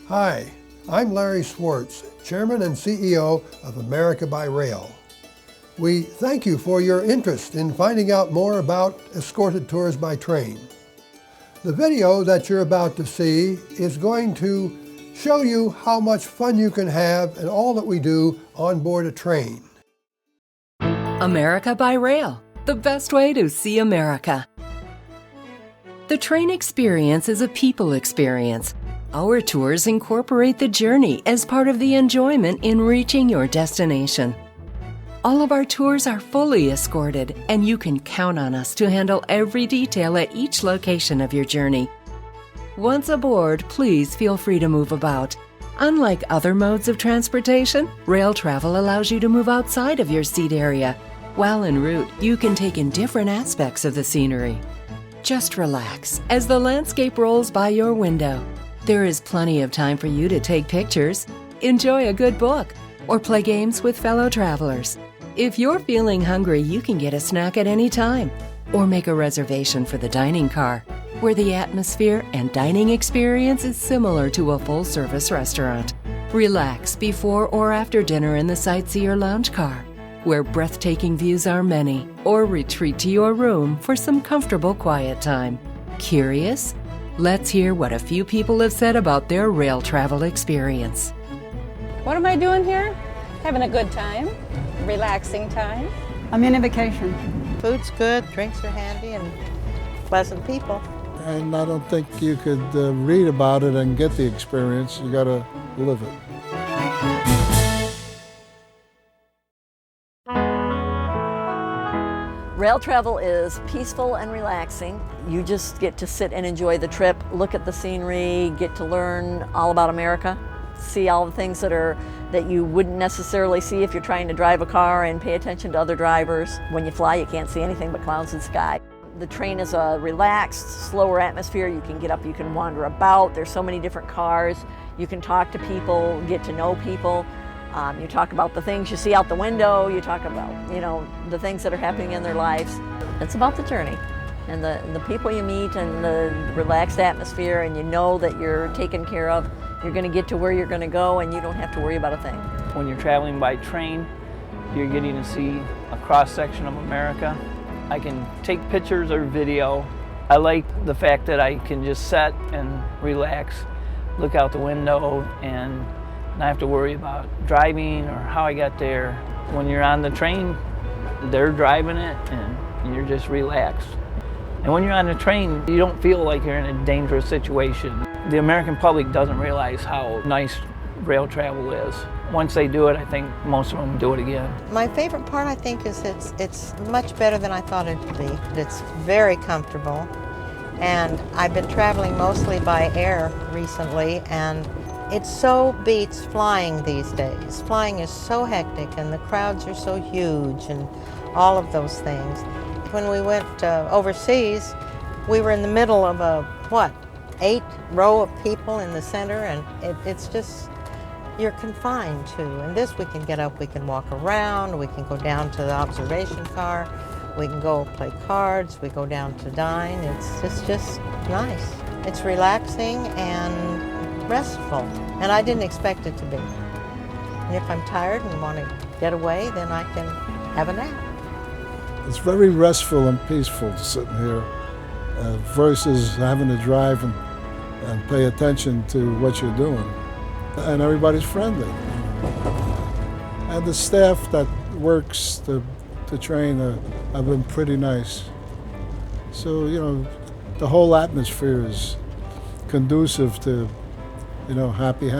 Hi, I'm Larry Swartz, Chairman and CEO of America by Rail. We thank you for your interest in finding out more about escorted tours by train. The video that you're about to see is going to show you how much fun you can have and all that we do on board a train. America by Rail, the best way to see America. The train experience is a people experience. Our tours incorporate the journey as part of the enjoyment in reaching your destination. All of our tours are fully escorted, and you can count on us to handle every detail at each location of your journey. Once aboard, please feel free to move about. Unlike other modes of transportation, rail travel allows you to move outside of your seat area. While en route, you can take in different aspects of the scenery. Just relax as the landscape rolls by your window. There is plenty of time for you to take pictures, enjoy a good book, or play games with fellow travelers. If you're feeling hungry, you can get a snack at any time, or make a reservation for the dining car, where the atmosphere and dining experience is similar to a full-service restaurant. Relax before or after dinner in the sightseer lounge car, where breathtaking views are many, or retreat to your room for some comfortable quiet time. Curious? Let's hear what a few people have said about their rail travel experience. What am I doing here? Having a good time, relaxing time. I'm in a vacation. Food's good, drinks are handy, and pleasant people. And I don't think you could read about it and get the experience. You got to live it. Rail travel is peaceful and relaxing. You just get to sit and enjoy the trip, look at the scenery, get to learn all about America, see all the things that you wouldn't necessarily see if you're trying to drive a car, and pay attention to other drivers. When you fly, you can't see anything but clouds and sky. The train is a relaxed, slower atmosphere. You can get up, you can wander about. There's so many different cars. You can talk to people, get to know people. You talk about the things you see out the window. You talk about, the things that are happening in their lives. It's about the journey and the people you meet and the relaxed atmosphere, and you know that you're taken care of. You're going to get to where you're going to go, and you don't have to worry about a thing. When you're traveling by train, you're getting to see a cross-section of America. I can take pictures or video. I like the fact that I can just sit and relax, look out the window, and not have to worry about driving or how I got there. When you're on the train, they're driving it, and you're just relaxed. And when you're on a train, you don't feel like you're in a dangerous situation. The American public doesn't realize how nice rail travel is. Once they do it, I think most of them do it again. My favorite part, I think, is it's much better than I thought it would be. It's very comfortable, and I've been traveling mostly by air recently, and it so beats flying these days. Flying is so hectic, and the crowds are so huge, and all of those things. When we went overseas, we were in the middle of a, 8 row of people in the center, and it's just, you're confined to. And this, we can get up, we can walk around, we can go down to the observation car, we can go play cards, we go down to dine. It's just nice. It's relaxing and restful, and I didn't expect it to be. And if I'm tired and want to get away, then I can have a nap. It's very restful and peaceful sitting here versus having to drive and pay attention to what you're doing. And everybody's friendly. And the staff that works the train have been pretty nice. So, the whole atmosphere is conducive to, happy.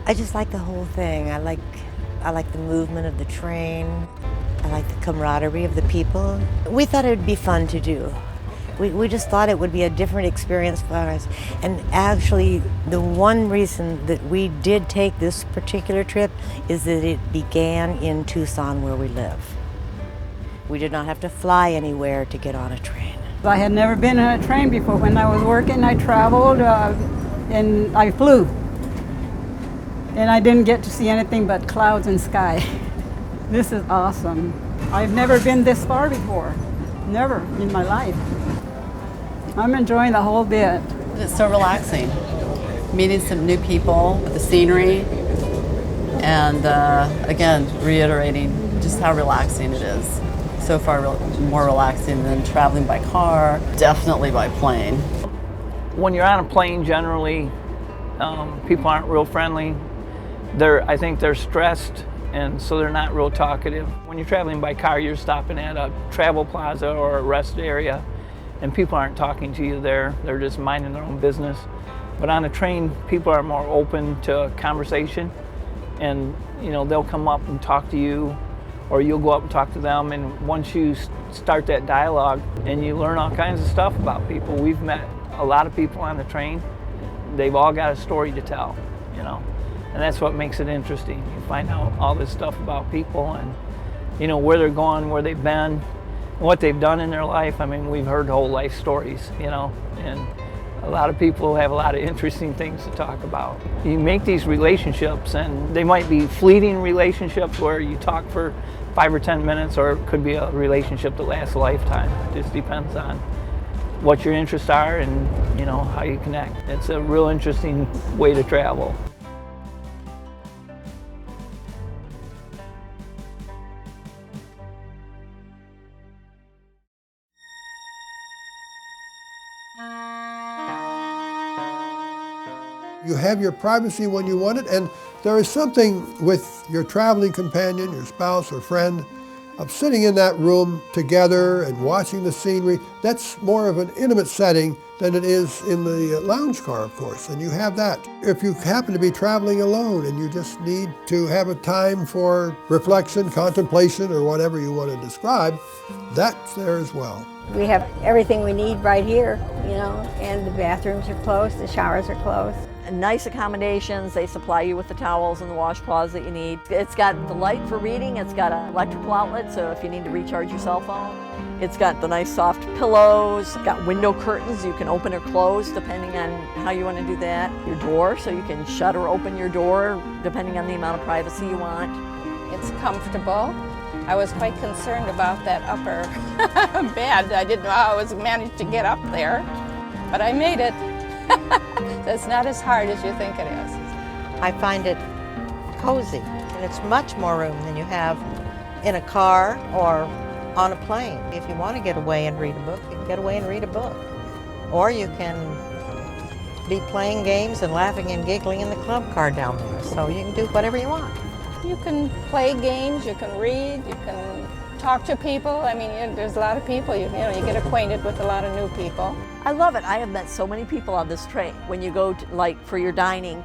I just like the whole thing. I like the movement of the train. I like the camaraderie of the people. We thought it would be fun to do. We just thought it would be a different experience for us. And actually, the one reason that we did take this particular trip is that it began in Tucson, where we live. We did not have to fly anywhere to get on a train. I had never been on a train before. When I was working, I traveled and I flew. And I didn't get to see anything but clouds and sky. This is awesome. I've never been this far before. Never in my life. I'm enjoying the whole bit. It's so relaxing. meeting some new people, the scenery, and again, reiterating just how relaxing it is. So far, more relaxing than traveling by car, definitely by plane. When you're on a plane, generally, people aren't real friendly. I think they're stressed, and so they're not real talkative. When you're traveling by car, you're stopping at a travel plaza or a rest area, and people aren't talking to you there. They're just minding their own business. But on a train, people are more open to conversation, and they'll come up and talk to you, or you'll go up and talk to them. And once you start that dialogue, and you learn all kinds of stuff about people. We've met a lot of people on the train. They've all got a story to tell, and that's what makes it interesting. You find out all this stuff about people, and where they're going, where they've been, and what they've done in their life. I mean, we've heard whole life stories, and a lot of people have a lot of interesting things to talk about. You make these relationships, and they might be fleeting relationships where you talk for 5 or 10 minutes, or it could be a relationship that lasts a lifetime. It just depends on what your interests are and how you connect. It's a real interesting way to travel. You have your privacy when you want it, and there is something with your traveling companion, your spouse or friend, of sitting in that room together and watching the scenery. That's more of an intimate setting than it is in the lounge car, of course, and you have that. If you happen to be traveling alone and you just need to have a time for reflection, contemplation, or whatever you want to describe, that's there as well. We have everything we need right here, and the bathrooms are closed, the showers are closed. Nice accommodations. They supply you with the towels and the washcloths that you need. It's got the light for reading. It's got an electrical outlet, so if you need to recharge your cell phone. It's got the nice soft pillows. It's got window curtains you can open or close depending on how you want to do that. Your door, so you can shut or open your door depending on the amount of privacy you want. It's comfortable. I was quite concerned about that upper bed. I didn't know how I was managed to get up there, but I made it. That's not as hard as you think it is. I find it cozy, and it's much more room than you have in a car or on a plane. If you want to get away and read a book, you can get away and read a book. Or you can be playing games and laughing and giggling in the club car down there. So you can do whatever you want. You can play games, you can read, you can talk to people. I mean, there's a lot of people, you get acquainted with a lot of new people. I love it. I have met so many people on this train. When you go to, for your dining,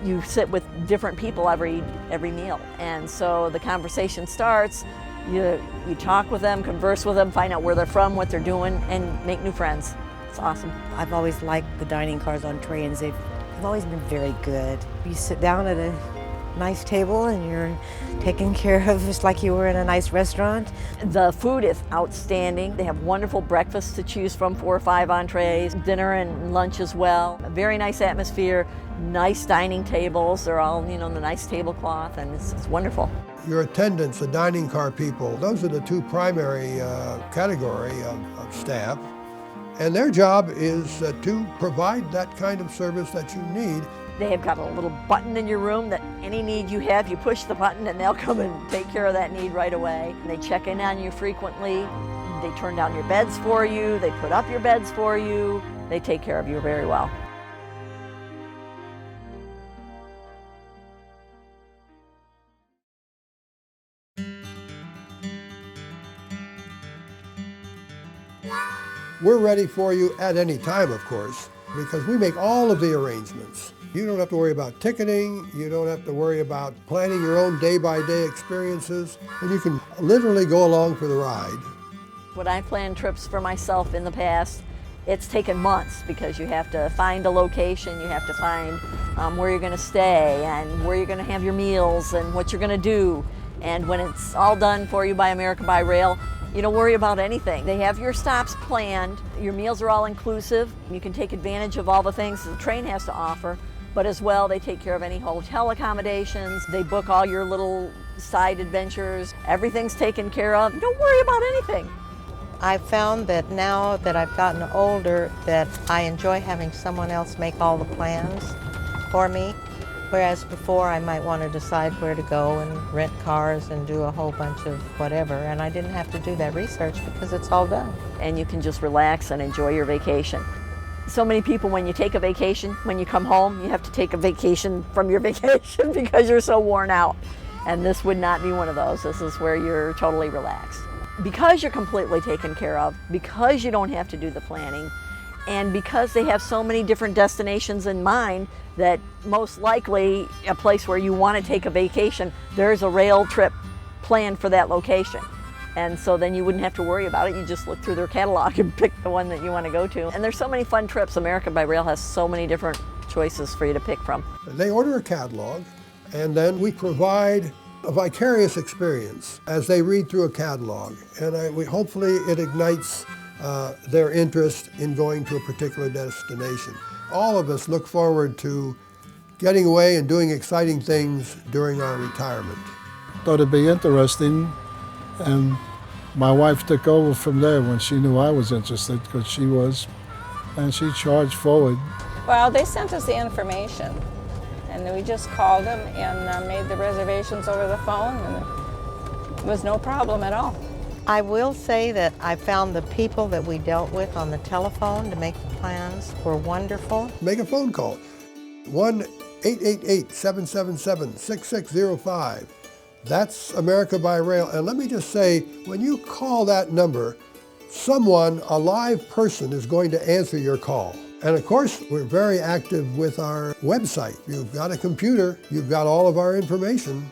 you sit with different people every meal. And so the conversation starts, you talk with them, converse with them, find out where they're from, what they're doing, and make new friends. It's awesome. I've always liked the dining cars on trains. They've always been very good. You sit down at a nice table and you're taken care of just like you were in a nice restaurant. The food is outstanding. They have wonderful breakfasts to choose from, 4 or 5 entrees, dinner and lunch as well. A very nice atmosphere, nice dining tables. They're all, the nice tablecloth, and it's wonderful. Your attendants, the dining car people, those are the 2 primary category of staff. And their job is to provide that kind of service that you need. They have got a little button in your room that any need you have, you push the button and they'll come and take care of that need right away. They check in on you frequently. They turn down your beds for you. They put up your beds for you. They take care of you very well. We're ready for you at any time, of course, because we make all of the arrangements. You don't have to worry about ticketing, you don't have to worry about planning your own day-by-day experiences, and you can literally go along for the ride. When I planned trips for myself in the past, it's taken months because you have to find a location, you have to find where you're going to stay and where you're going to have your meals and what you're going to do. And when it's all done for you by America by Rail, you don't worry about anything. They have your stops planned, your meals are all inclusive, you can take advantage of all the things the train has to offer. But as well, they take care of any hotel accommodations. They book all your little side adventures. Everything's taken care of. Don't worry about anything. I've found that now that I've gotten older that I enjoy having someone else make all the plans. for me. Whereas before I might want to decide where to go and rent cars and do a whole bunch of whatever, and I didn't have to do that research because it's all done. And you can just relax and enjoy your vacation. So many people, when you take a vacation, when you come home, you have to take a vacation from your vacation because you're so worn out. And this would not be one of those. This is where you're totally relaxed. Because you're completely taken care of, because you don't have to do the planning, and because they have so many different destinations in mind, that most likely a place where you want to take a vacation, there's a rail trip planned for that location. And so then you wouldn't have to worry about it. You just look through their catalog and pick the one that you want to go to. And there's so many fun trips. America by Rail has so many different choices for you to pick from. They order a catalog, and then we provide a vicarious experience as they read through a catalog. And hopefully it ignites their interest in going to a particular destination. All of us look forward to getting away and doing exciting things during our retirement. Thought it'd be interesting, and my wife took over from there when she knew I was interested, because she was, and she charged forward. Well, they sent us the information, and we just called them and made the reservations over the phone, and it was no problem at all. I will say that I found the people that we dealt with on the telephone to make the plans were wonderful. Make a phone call, 1-888-777-6605. That's America by Rail. And let me just say, when you call that number, someone, a live person, is going to answer your call. And of course, we're very active with our website. You've got a computer, you've got all of our information.